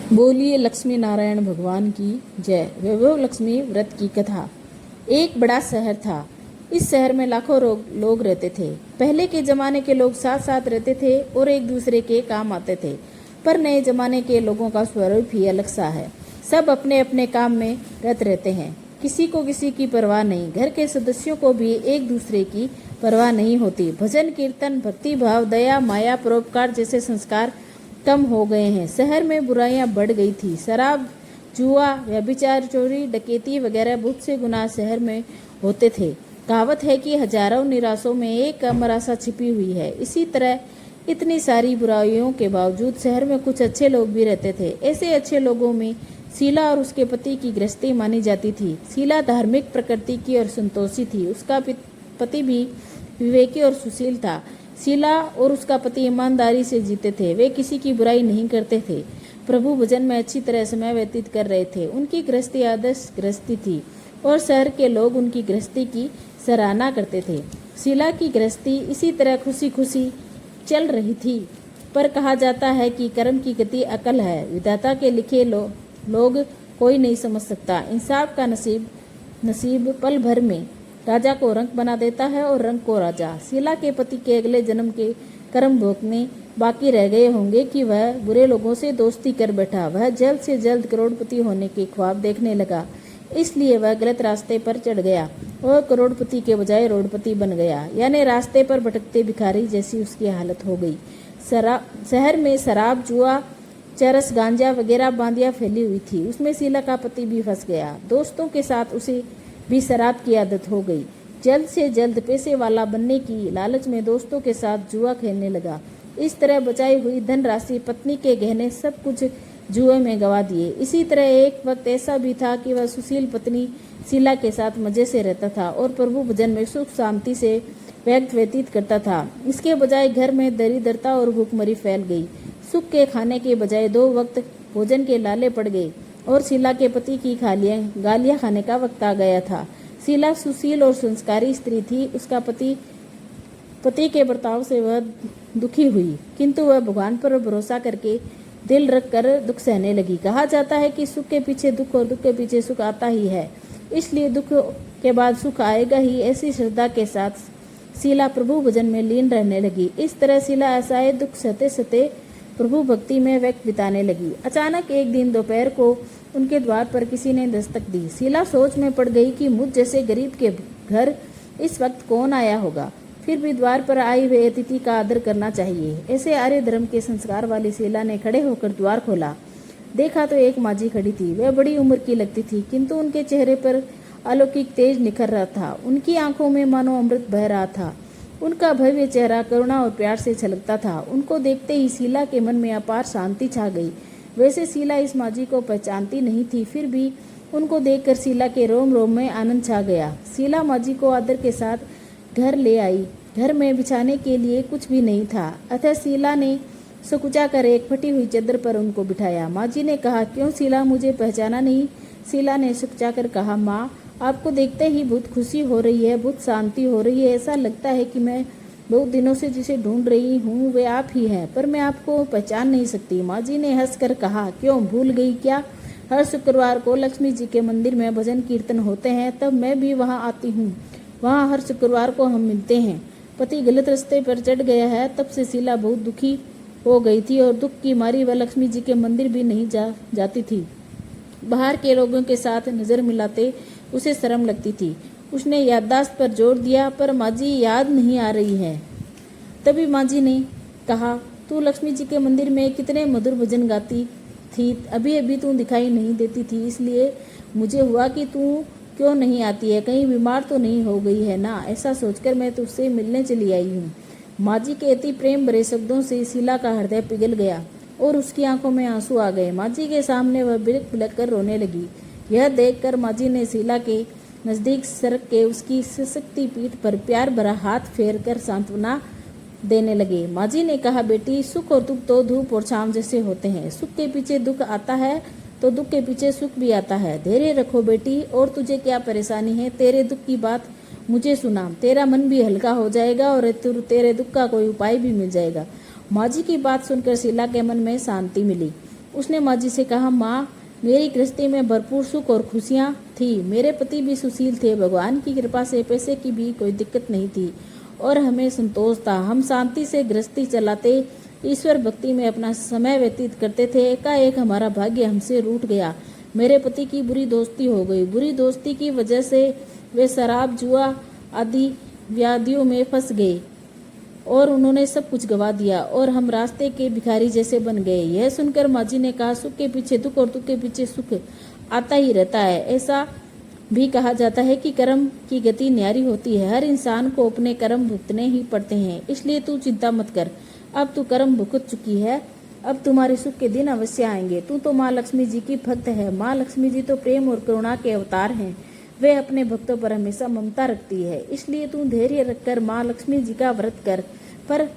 बोलिए लक्ष्मी नारायण भगवान की जय। वैभव लक्ष्मी व्रत की कथा। एक बड़ा शहर था। इस शहर में लाखों लोग रहते थे। पहले के जमाने के लोग साथ साथ रहते थे और एक दूसरे के काम आते थे। पर नए जमाने के लोगों का स्वरूप ही अलग सा है। सब अपने अपने काम में रत रहते हैं। किसी को किसी की परवाह नहीं। घर के सदस्यों को भी एक दूसरे की परवाह नहीं होती। भजन कीर्तन, भक्ति भाव, दया, माया, परोपकार जैसे संस्कार कम हो गए हैं। शहर में बुराइयां बढ़ गई थी। शराब, जुआ, व्यभिचार, चोरी, डकैती वगैरह बहुत से गुनाह शहर में होते थे। कहावत है कि हजारों निराशों में एक अमर आशा छिपी हुई है। इसी तरह इतनी सारी बुराइयों के बावजूद शहर में कुछ अच्छे लोग भी रहते थे। ऐसे अच्छे लोगों में शीला और उसके पति की गृहस्थी मानी जाती थी। शीला धार्मिक प्रकृति की और संतोषी थी। उसका पति भी विवेकी और सुशील था। शीला और उसका पति ईमानदारी से जीते थे। वे किसी की बुराई नहीं करते थे। प्रभु भजन में अच्छी तरह समय व्यतीत कर रहे थे। उनकी गृहस्थी आदर्श गृहस्थी थी और शहर के लोग उनकी गृहस्थी की सराहना करते थे। शीला की गृहस्थी इसी तरह खुशी खुशी चल रही थी। पर कहा जाता है कि कर्म की गति अकल है। विधाता के लिखे लोग कोई नहीं समझ सकता। इंसाफ का नसीब पल भर में राजा को रंक बना देता है और रंक को राजा। शीला के पति के अगले जन्म के कर्म भोगने बाकी रह गए होंगे कि वह बुरे लोगों से दोस्ती कर बैठा। वह जल्द से जल्द करोड़पति होने के ख्वाब देखने लगा। इसलिए वह गलत रास्ते पर चढ़ गया और करोड़पति के बजाय रोडपति बन गया। यानी रास्ते पर भटकते भिखारी जैसी उसकी हालत हो गई। शहर में शराब, जुआ, चरस, गांजा वगैरह बांदियां फैली हुई थी। उसमें शीला का पति भी फंस गया। दोस्तों के साथ उसे भी शराब की आदत हो गई। जल्द से जल्द पैसे वाला बनने की लालच में दोस्तों के साथ जुआ खेलने लगा। इस तरह बचाई हुई धनराशि, पत्नी के गहने, सब कुछ जुए में गवा दिए। इसी तरह एक वक्त ऐसा भी था कि वह सुशील पत्नी शीला के साथ मजे से रहता था और प्रभु भजन में सुख शांति से वक्त व्यतीत करता था। इसके बजाय घर में दरिद्रता और भूखमरी फैल गई। सुख के खाने के बजाय 2 वक्त भोजन के लाले पड़ गए और शीला के पति की गालियां खाने का वक्त आ गया था। शीला सुशील और संस्कारी स्त्री थी। उसका पति के बर्ताव से वह दुखी हुई, किंतु वह भगवान पर भरोसा करके दिल रख कर दुख सहने लगी। कहा जाता है कि सुख के पीछे दुख और दुख के पीछे सुख आता ही है, इसलिए दुख के बाद सुख आएगा ही। ऐसी श्रद्धा के साथ शीला प्रभु भजन में लीन रहने लगी। इस तरह शीला असहाय दुख सहते सहते प्रभु भक्ति में वक्त बिताने लगी। अचानक एक दिन दोपहर को उनके द्वार पर किसी ने दस्तक दी। शीला सोच में पड़ गई कि मुझ जैसे गरीब के घर इस वक्त कौन आया होगा। फिर भी द्वार पर आए हुए अतिथि का आदर करना चाहिए। ऐसे आर्य धर्म के संस्कार वाली शीला ने खड़े होकर द्वार खोला। देखा तो एक माजी खड़ी थी। वह बड़ी उम्र की लगती थी, किंतु उनके चेहरे पर अलौकिक तेज निखर रहा था। उनकी आंखों में मानो अमृत बह रहा था। उनका भव्य चेहरा करुणा और प्यार से छलकता था। उनको देखते ही शीला के मन में अपार शांति छा गई। वैसे शीला इस माजी को पहचानती नहीं थी, फिर भी उनको देखकर शीला के रोम रोम में आनंद छा गया। शीला माजी को आदर के साथ घर ले आई। घर में बिछाने के लिए कुछ भी नहीं था, अतः शीला ने सकुचा कर एक फटी हुई चादर पर उनको बिठाया। माजी ने कहा, क्यों शीला, मुझे पहचाना नहीं? शीला ने सकुचा कर कहा, माँ, आपको देखते ही बहुत खुशी हो रही है, बहुत शांति हो रही है। ऐसा लगता है कि मैं बहुत दिनों से जिसे ढूंढ रही हूँ वे आप ही हैं, पर मैं आपको पहचान नहीं सकती। माजी ने हंसकर कहा, क्यों, भूल गई क्या? हर शुक्रवार को लक्ष्मी जी के मंदिर में भजन कीर्तन होते हैं, तब मैं भी वहाँ आती हूँ। वहाँ हर शुक्रवार को हम मिलते हैं। पति गलत रास्ते पर चढ़ गया है। तब से शीला बहुत दुखी हो गई थी और दुख की मारी वह लक्ष्मी जी के मंदिर भी नहीं जाती थी। बाहर के लोगों के साथ नजर मिलाते उसे शर्म लगती थी। उसने याददाश्त पर जोर दिया, पर माजी याद नहीं आ रही है। तभी माजी ने कहा, तू लक्ष्मी जी के मंदिर में कितने मधुर भजन गाती थी, अभी अभी तू दिखाई नहीं देती थी, इसलिए मुझे हुआ कि तू क्यों नहीं आती है, कहीं बीमार तो नहीं हो गई है ना? ऐसा सोचकर मैं तुझसे मिलने चली आई हूँ। माजी के अति प्रेम भरे शब्दों से शीला का हृदय पिघल गया और उसकी आंखों में आंसू आ गए। माजी के सामने वह बिलख बिलख कर रोने लगी। यह देखकर माजी ने शीला के नजदीक सरक के उसकी सशक्ति पीठ पर प्यार भरा हाथ फेर कर सांत्वना देने लगे। माजी ने कहा, बेटी, सुख और दुख तो धूप और छांव जैसे होते हैं। सुख के पीछे दुख आता है तो दुख के पीछे सुख भी आता है। धैर्य रखो बेटी। और तुझे क्या परेशानी है? तेरे दुख की बात मुझे सुना, तेरा मन भी हल्का हो जाएगा और तेरे दुख का कोई उपाय भी मिल जाएगा। माँ जी की बात सुनकर शीला के मन में शांति मिली। उसने माँ जी से कहा, माँ, मेरी गृहस्थी में भरपूर सुख और खुशियाँ थी। मेरे पति भी सुशील थे। भगवान की कृपा से पैसे की भी कोई दिक्कत नहीं थी और हमें संतोष था। हम शांति से गृहस्थी चलाते, ईश्वर भक्ति में अपना समय व्यतीत करते थे। एकाएक हमारा भाग्य हमसे रूठ गया। मेरे पति की बुरी दोस्ती हो गई। बुरी दोस्ती की वजह से वे शराब, जुआ आदि व्याधियों में फंस गए और उन्होंने सब कुछ गवा दिया और हम रास्ते के भिखारी जैसे बन गए। यह सुनकर माँ जी ने कहा, सुख के पीछे दुख और दुख के पीछे सुख आता ही रहता है। ऐसा भी कहा जाता है कि कर्म की गति न्यारी होती है। हर इंसान को अपने कर्म भुगतने ही पड़ते हैं, इसलिए तू चिंता मत कर। अब तू कर्म भुगत चुकी है, अब तुम्हारे सुख के दिन अवश्य आएंगे। तू तो माँ लक्ष्मी जी की भक्त है। माँ लक्ष्मी जी तो प्रेम और करुणा के अवतार हैं। वे अपने भक्तों पर हमेशा ममता रखती है, इसलिए तू धैर्य रखकर माँ लक्ष्मी जी का व्रत कर, पर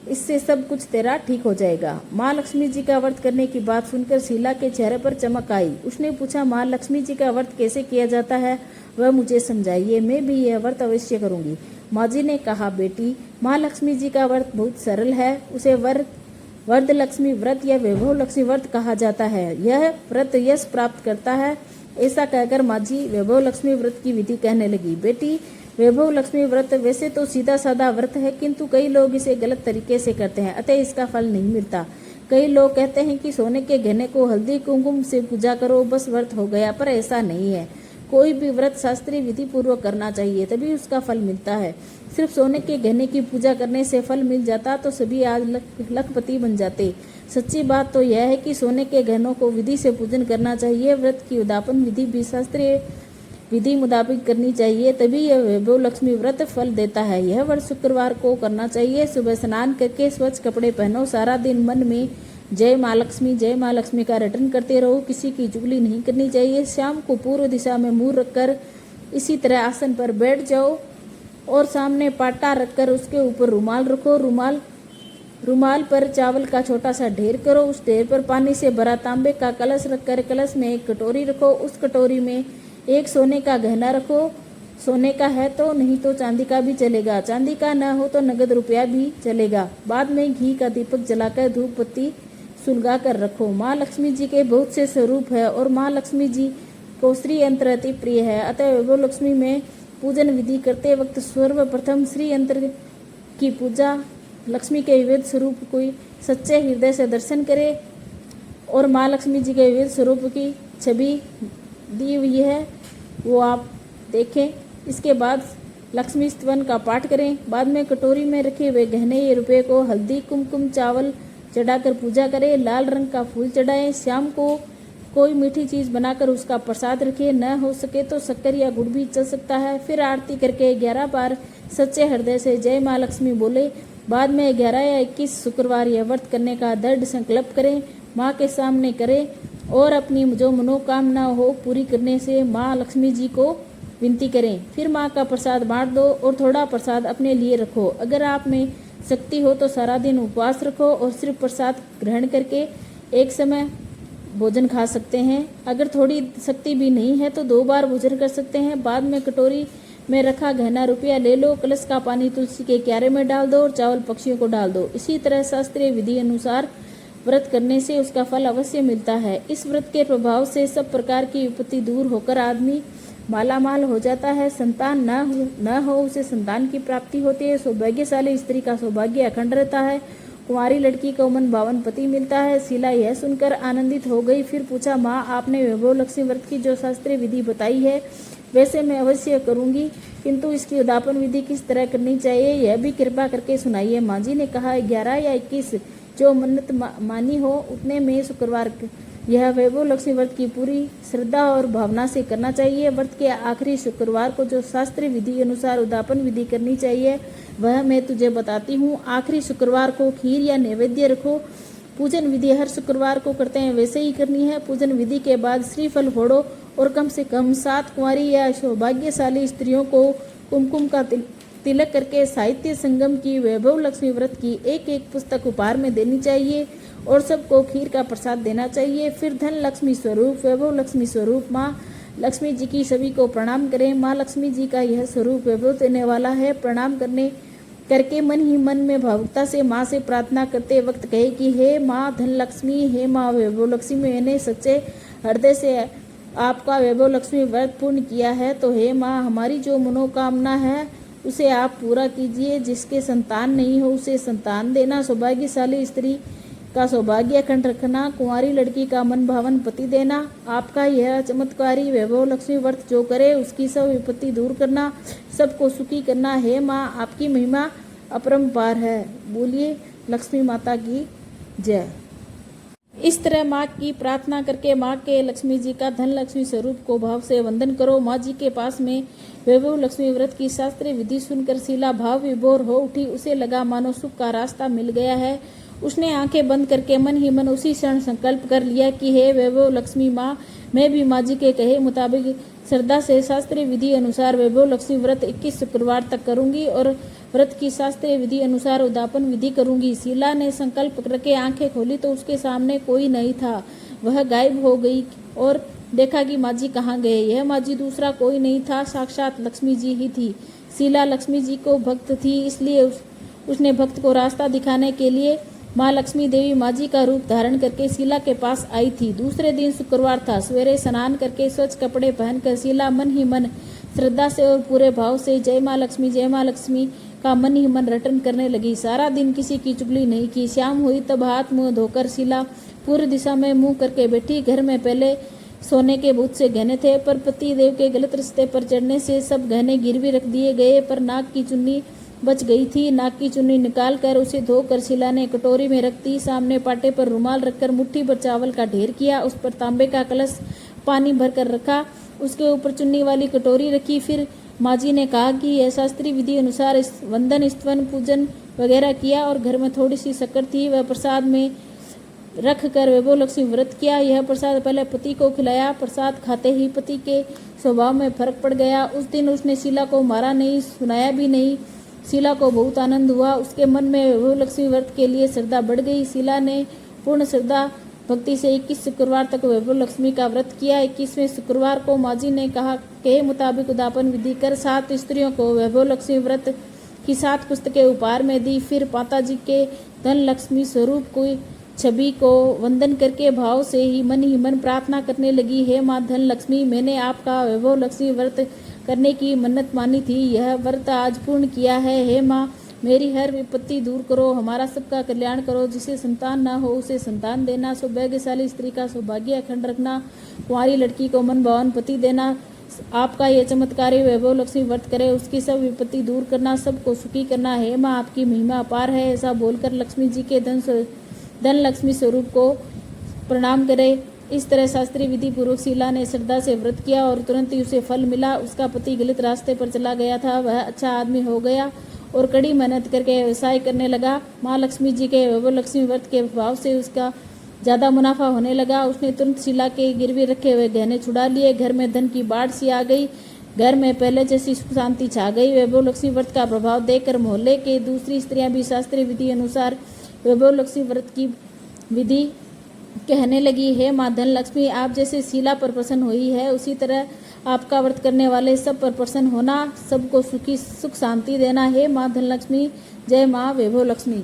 इससे सब कुछ तेरा ठीक हो जाएगा। माँ लक्ष्मी जी का व्रत करने की बात सुनकर शीला के चेहरे पर चमक आई। उसने पूछा, माँ लक्ष्मी जी का व्रत कैसे किया जाता है, वह मुझे समझाइए, मैं भी यह व्रत अवश्य करूंगी। माँ जी ने कहा, बेटी, माँ लक्ष्मी जी का व्रत बहुत सरल है। उसे वरद लक्ष्मी व्रत या वैभव लक्ष्मी व्रत कहा जाता है। यह व्रत यश प्राप्त करता है। ऐसा कहकर माँ जी वैभव लक्ष्मी व्रत की विधि कहने लगी। बेटी, वैभव लक्ष्मी व्रत वैसे तो सीधा साधा व्रत है, किंतु कई लोग इसे गलत तरीके से करते हैं, अतः इसका फल नहीं मिलता। कई लोग कहते हैं कि सोने के गहने को हल्दी कुमकुम से पूजा करो, बस व्रत हो गया, पर ऐसा नहीं है। कोई भी व्रत शास्त्रीय विधि पूर्वक करना चाहिए, तभी उसका फल मिलता है। सिर्फ सोने के गहने की पूजा करने से फल मिल जाता तो सभी आज लखपति बन जाते। सच्ची बात तो यह है कि सोने के गहनों को विधि से पूजन करना चाहिए। व्रत की उद्यापन विधि भी शास्त्रीय विधि मुताबिक करनी चाहिए, तभी यह वैभव लक्ष्मी व्रत फल देता है। यह व्रत शुक्रवार को करना चाहिए। सुबह स्नान करके स्वच्छ कपड़े पहनो। सारा दिन मन में जय माँ लक्ष्मी का रटन करते रहो। किसी की चुगली नहीं करनी चाहिए। शाम को पूर्व दिशा में मुंह रखकर इसी तरह आसन पर बैठ जाओ और सामने पाटा रखकर उसके ऊपर रुमाल रखो। रुमाल पर चावल का छोटा सा ढेर करो। उस ढेर पर पानी से भरा तांबे का कलश रखकर कलश में एक कटोरी रखो। उस कटोरी में एक सोने का गहना रखो। सोने का है तो, नहीं तो चांदी का भी चलेगा। चांदी का न हो तो नगद रुपया भी चलेगा। बाद में घी का दीपक जलाकर धूप बत्ती सुलगा कर रखो। माँ लक्ष्मी जी के बहुत से स्वरूप है और माँ लक्ष्मी जी को श्री यंत्र अति प्रिय है, अतः वैभव लक्ष्मी में पूजन विधि करते वक्त सर्वप्रथम श्री यंत्र की पूजा लक्ष्मी के विविध स्वरूप को सच्चे हृदय से दर्शन करे और माँ लक्ष्मी जी के विविध स्वरूप की छवि दी हुई है वो आप देखें। इसके बाद लक्ष्मी स्तवन का पाठ करें। बाद में कटोरी में रखे हुए गहने या रुपये को हल्दी कुमकुम चावल चढ़ाकर पूजा करें। लाल रंग का फूल चढ़ाएं। शाम को कोई मीठी चीज़ बनाकर उसका प्रसाद रखें। न हो सके तो शक्कर या गुड़ भी चल सकता है। फिर आरती करके 11 बार सच्चे हृदय से जय माँ लक्ष्मी बोले। बाद में 11 या 21 शुक्रवार यह व्रत करने का दृढ़ संकल्प करें। माँ के सामने करें और अपनी जो मनोकामना हो पूरी करने से माँ लक्ष्मी जी को विनती करें। फिर माँ का प्रसाद बांट दो और थोड़ा प्रसाद अपने लिए रखो। अगर आप में शक्ति हो तो सारा दिन उपवास रखो और सिर्फ प्रसाद ग्रहण करके एक समय भोजन खा सकते हैं। अगर थोड़ी शक्ति भी नहीं है तो 2 बार भोजन कर सकते हैं। बाद में कटोरी में रखा गहना रुपया ले लो। कलश का पानी तुलसी के क्यारे में डाल दो और चावल पक्षियों को डाल दो। इसी तरह शास्त्रीय विधि अनुसार व्रत करने से उसका फल अवश्य मिलता है। इस व्रत के प्रभाव से सब प्रकार की विपत्ति दूर होकर आदमी मालामाल हो जाता है। संतान न हो उसे संतान की प्राप्ति होती है। सौभाग्यशाली स्त्री का सौभाग्य अखंड रहता है। कुंवारी लड़की को मन भावन पति मिलता है। शीला यह सुनकर आनंदित हो गई। फिर पूछा, माँ, आपने वैभव लक्ष्मी व्रत की जो शास्त्रीय विधि बताई है वैसे मैं अवश्य करूंगी, किंतु इसकी उद्यापन विधि किस तरह करनी चाहिए यह भी कृपा करके सुनाइए। माँ जी ने कहा, 11 या 21 जो मन्नत मानी हो उतने में शुक्रवार यह वैभव लक्ष्मी व्रत की पूरी श्रद्धा और भावना से करना चाहिए। व्रत के आखिरी शुक्रवार को जो शास्त्रीय विधि अनुसार उद्यापन विधि करनी चाहिए वह मैं तुझे बताती हूँ। आखिरी शुक्रवार को खीर या नैवेद्य रखो। पूजन विधि हर शुक्रवार को करते हैं वैसे ही करनी है। पूजन विधि के बाद श्रीफल फोड़ो और कम से कम 7 कुंवारी या सौभाग्यशाली स्त्रियों को कुमकुम का तिलक करके साहित्य संगम की वैभव लक्ष्मी व्रत की एक पुस्तक उपहार में देनी चाहिए और सबको खीर का प्रसाद देना चाहिए। फिर धन लक्ष्मी स्वरूप वैभव लक्ष्मी स्वरूप माँ लक्ष्मी जी की सभी को प्रणाम करें। माँ लक्ष्मी जी का यह स्वरूप वैभव देने वाला है। प्रणाम करने करके मन ही मन में भावुकता से माँ से प्रार्थना करते वक्त कहे कि हे माँ धनलक्ष्मी, हे माँ वैभव लक्ष्मी, मैंने सच्चे हृदय से आपका वैभव लक्ष्मी व्रत पूर्ण किया है, तो हे माँ हमारी जो मनोकामना है उसे आप पूरा कीजिए। जिसके संतान नहीं हो उसे संतान देना, सौभाग्यशाली स्त्री का सौभाग्य अखंड रखना, कुंवारी लड़की का मन भावन पति देना। आपका यह चमत्कारी वैभव लक्ष्मी व्रत जो करे उसकी सब विपत्ति दूर करना, सबको सुखी करना। हे माँ आपकी महिमा अपरंपार है। बोलिए लक्ष्मी माता की जय। इस तरह माँ की प्रार्थना करके माँ के लक्ष्मी जी का धन लक्ष्मी स्वरूप को भाव से वंदन करो। माँ जी के पास में वैभव लक्ष्मी व्रत की शास्त्रीय विधि सुनकर शीला भाव विभोर हो उठी। उसे लगा मानो सुख का रास्ता मिल गया है। उसने आंखें बंद करके मन ही मन उसी क्षण संकल्प कर लिया कि हे वैभव लक्ष्मी माँ, मैं भी माँ जी के कहे मुताबिक श्रद्धा से शास्त्रीय विधि अनुसार वैभव लक्ष्मी व्रत 21 शुक्रवार तक करूंगी और व्रत की शास्त्रीय विधि अनुसार उद्यापन विधि करूंगी। शीला ने संकल्प करके आंखें खोली तो उसके सामने कोई नहीं था। वह गायब हो गई और देखा कि माँ जी कहाँ गए। यह माँ जी दूसरा कोई नहीं था, साक्षात लक्ष्मी जी ही थी। शीला लक्ष्मी जी को भक्त थी, इसलिए उसने भक्त को रास्ता दिखाने के लिए माँ लक्ष्मी देवी माँ जी का रूप धारण करके शीला के पास आई थी। दूसरे दिन शुक्रवार था। सवेरे स्नान करके स्वच्छ कपड़े पहनकर शीला मन ही मन श्रद्धा से और पूरे भाव से जय माँ लक्ष्मी का मन ही मन रटन करने लगी। सारा दिन किसी की चुगली नहीं की। शाम हुई तब हाथ मुंह धोकर शीला पूर्व दिशा में मुंह करके बैठी। घर में पहले सोने के बहुत से गहने थे, पर पति देव के गलत रास्ते पर चढ़ने से सब गहने गिरवी रख दिए गए। पर नाक की चुन्नी बच गई थी। नाक की चुन्नी निकाल कर उसे धोकर शीला ने कटोरी में रख दी। सामने पाटे पर रुमाल रखकर मुट्ठी भर चावल का ढेर किया। उस पर तांबे का कलश पानी भर कर रखा। उसके ऊपर चुन्नी वाली कटोरी रखी। फिर माँ जी ने कहा कि यह शास्त्रीय विधि अनुसार वंदन स्तवन पूजन वगैरह किया और घर में थोड़ी सी शक्कर थी, वह प्रसाद में रख कर वैभव लक्ष्मी व्रत किया। यह प्रसाद पहले पति को खिलाया। प्रसाद खाते ही पति के स्वभाव में फर्क पड़ गया। उस दिन उसने शीला को मारा नहीं, सुनाया भी नहीं। शीला को बहुत आनंद हुआ। उसके मन में वैभव लक्ष्मी व्रत के लिए श्रद्धा बढ़ गई। शीला ने पूर्ण श्रद्धा भक्ति से 21 शुक्रवार तक वैभव लक्ष्मी का व्रत किया। 21वें शुक्रवार को माँ जी ने कहा के मुताबिक उद्यापन विधि कर 7 स्त्रियों को वैभव लक्ष्मी व्रत की 7 पुस्तकें उपहार में दी। फिर माता जी के धन लक्ष्मी स्वरूप की छवि को वंदन करके भाव से ही मन प्रार्थना करने लगी। हे माँ धन लक्ष्मी, मैंने आपका वैभव लक्ष्मी व्रत करने की मन्नत मानी थी, यह व्रत आज पूर्ण किया है। हे माँ मेरी हर विपत्ति दूर करो, हमारा सबका कल्याण करो। जिसे संतान ना हो उसे संतान देना, सौभाग्यशाली स्त्री का सौभाग्य अखंड रखना, कुंवारी लड़की को मन भावन पति देना। आपका यह चमत्कारी वैभव लक्ष्मी व्रत करे, उसकी सब विपत्ति दूर करना, सबको सुखी करना। हे माँ आपकी महिमा अपार है। ऐसा बोलकर लक्ष्मी जी के धन लक्ष्मी स्वरूप को प्रणाम करे। इस तरह शास्त्रीय विधि पूर्वक शीला ने श्रद्धा से व्रत किया और तुरंत ही उसे फल मिला। उसका पति गलत रास्ते पर चला गया था, वह अच्छा आदमी हो गया और कड़ी मेहनत करके व्यवसाय करने लगा। माँ लक्ष्मी जी के वैभव लक्ष्मी व्रत के प्रभाव से उसका ज़्यादा मुनाफा होने लगा। उसने तुरंत शीला के गिरवी रखे हुए गहने छुड़ा लिए। घर में धन की बाढ़ सी आ गई। घर में पहले जैसी सुख शांति छा गई। वैभव लक्ष्मी व्रत का प्रभाव देखकर मोहल्ले के दूसरी स्त्रियां भी शास्त्रीय विधि अनुसार वैभव लक्ष्मी व्रत की विधि कहने लगी। हे माँ धन लक्ष्मी, आप जैसे शीला पर प्रसन्न हुई है उसी तरह आपका व्रत करने वाले सब पर प्रसन्न होना, सबको सुख शांति देना। हे माँ धन लक्ष्मी, जय माँ वैभव लक्ष्मी।